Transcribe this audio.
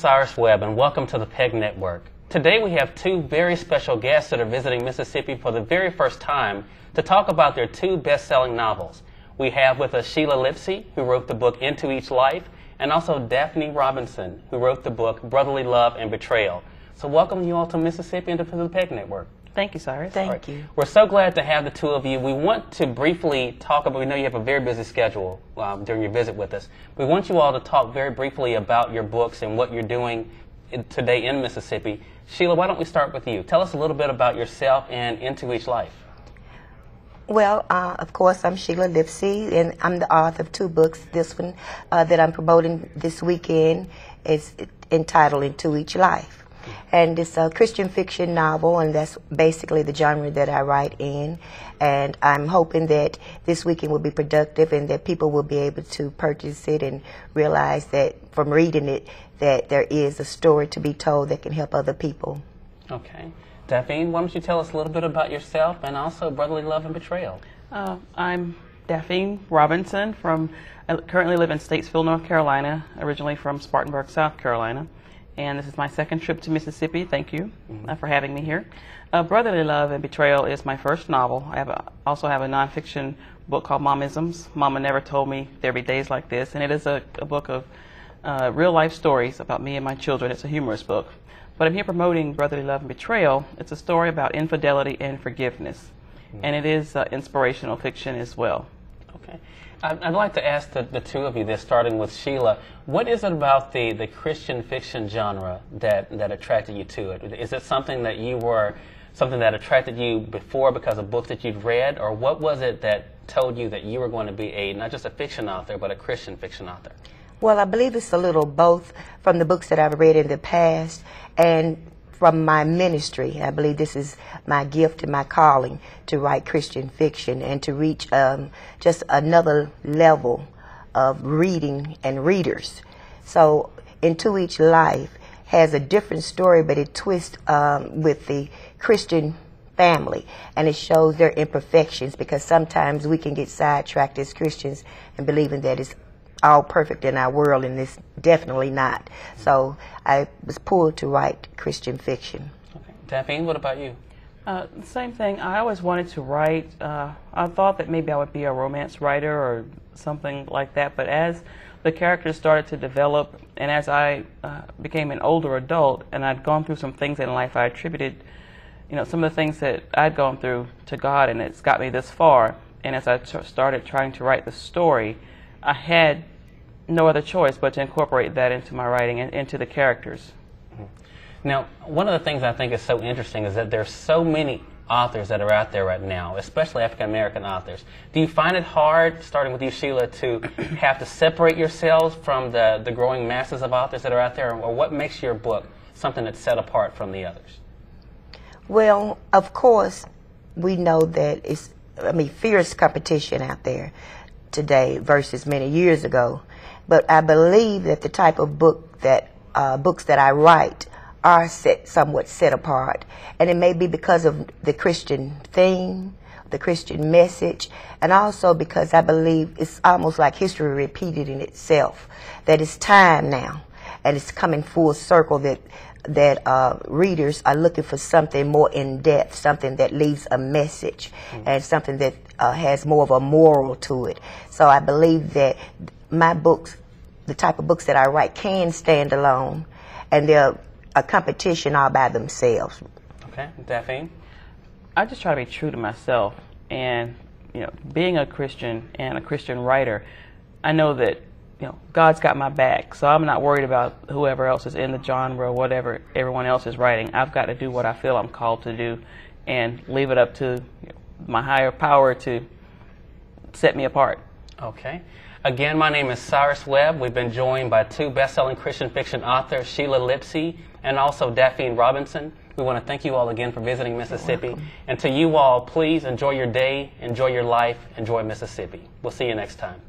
Cyrus Webb, and welcome to the PEG Network. Today we have two very special guests that are visiting Mississippi for the very first time to talk about their two best-selling novels. We have with us Shelia Lipsey, who wrote the book Into Each Life, and also Daphine Robinson, who wrote the book Brotherly Love and Betrayal. So welcome you all to Mississippi and to the PEG Network. Thank you, Cyrus. Thank you. We're so glad to have the two of you. We want to briefly talk about, we know you have a very busy schedule during your visit with us. We want you all to talk very briefly about your books and what you're doing today in Mississippi. Shelia, why don't we start with you? Tell us a little bit about yourself and Into Each Life. Well, of course, I'm Shelia Lipsey, and I'm the author of two books. This one that I'm promoting this weekend is entitled Into Each Life. And it's a Christian fiction novel, and that's basically the genre that I write in. And I'm hoping that this weekend will be productive and that people will be able to purchase it and realize that from reading it that there is a story to be told that can help other people. Okay. Daphine, why don't you tell us a little bit about yourself and also Brotherly Love and Betrayal? I'm Daphine Robinson. I currently live in Statesville, North Carolina, originally from Spartanburg, South Carolina. And this is my second trip to Mississippi. Thank you for having me here. Brotherly Love and Betrayal is my first novel. I also have a nonfiction book called Momisms. Mama Never Told Me There'd Be Days Like This. And it is a book of real-life stories about me and my children. It's a humorous book. But I'm here promoting Brotherly Love and Betrayal. It's a story about infidelity and forgiveness. And it is inspirational fiction as well. Okay. I'd like to ask the two of you this, starting with Shelia. What is it about the Christian fiction genre that attracted you to it? Is it something that attracted you before because of books that you'd read, or what was it that told you that you were going to be not just a fiction author, but a Christian fiction author? Well, I believe it's a little both from the books that I've read in the past and from my ministry. I believe this is my gift and my calling to write Christian fiction and to reach just another level of reading and readers. So Into Each Life has a different story, but it twists with the Christian family, and it shows their imperfections, because sometimes we can get sidetracked as Christians and believing that it's all perfect in our world, and it's definitely not. So I was pulled to write Christian fiction. Okay. Daphine, what about you? Same thing. I always wanted to write. I thought that maybe I would be a romance writer or something like that, but as the characters started to develop and as I became an older adult and I'd gone through some things in life, I attributed some of the things that I'd gone through to God, and it's got me this far. And as I started trying to write the story, I had no other choice but to incorporate that into my writing and into the characters. Now, one of the things I think is so interesting is that there's so many authors that are out there right now, especially African-American authors. Do you find it hard, starting with you, Shelia, to have to separate yourselves from the growing masses of authors that are out there, or what makes your book something that's set apart from the others? Well, of course, we know that it's, fierce competition out there today versus many years ago. But I believe that the type of book that books that I write are somewhat set apart, and it may be because of the Christian theme, the Christian message, and also because I believe it's almost like history repeated in itself. That it's time now, and it's coming full circle that readers are looking for something more in depth, something that leaves a message, and something that has more of a moral to it. So I believe that my books, the type of books that I write, can stand alone, and they're a competition all by themselves. Okay, Daphine? I just try to be true to myself, and being a Christian and a Christian writer, I know that God's got my back, so I'm not worried about whoever else is in the genre or whatever everyone else is writing. I've got to do what I feel I'm called to do and leave it up to my higher power to set me apart. Okay. Again, my name is Cyrus Webb. We've been joined by two best-selling Christian fiction authors, Shelia Lipsey and also Daphine Robinson. We want to thank you all again for visiting Mississippi. And to you all, please enjoy your day, enjoy your life, enjoy Mississippi. We'll see you next time.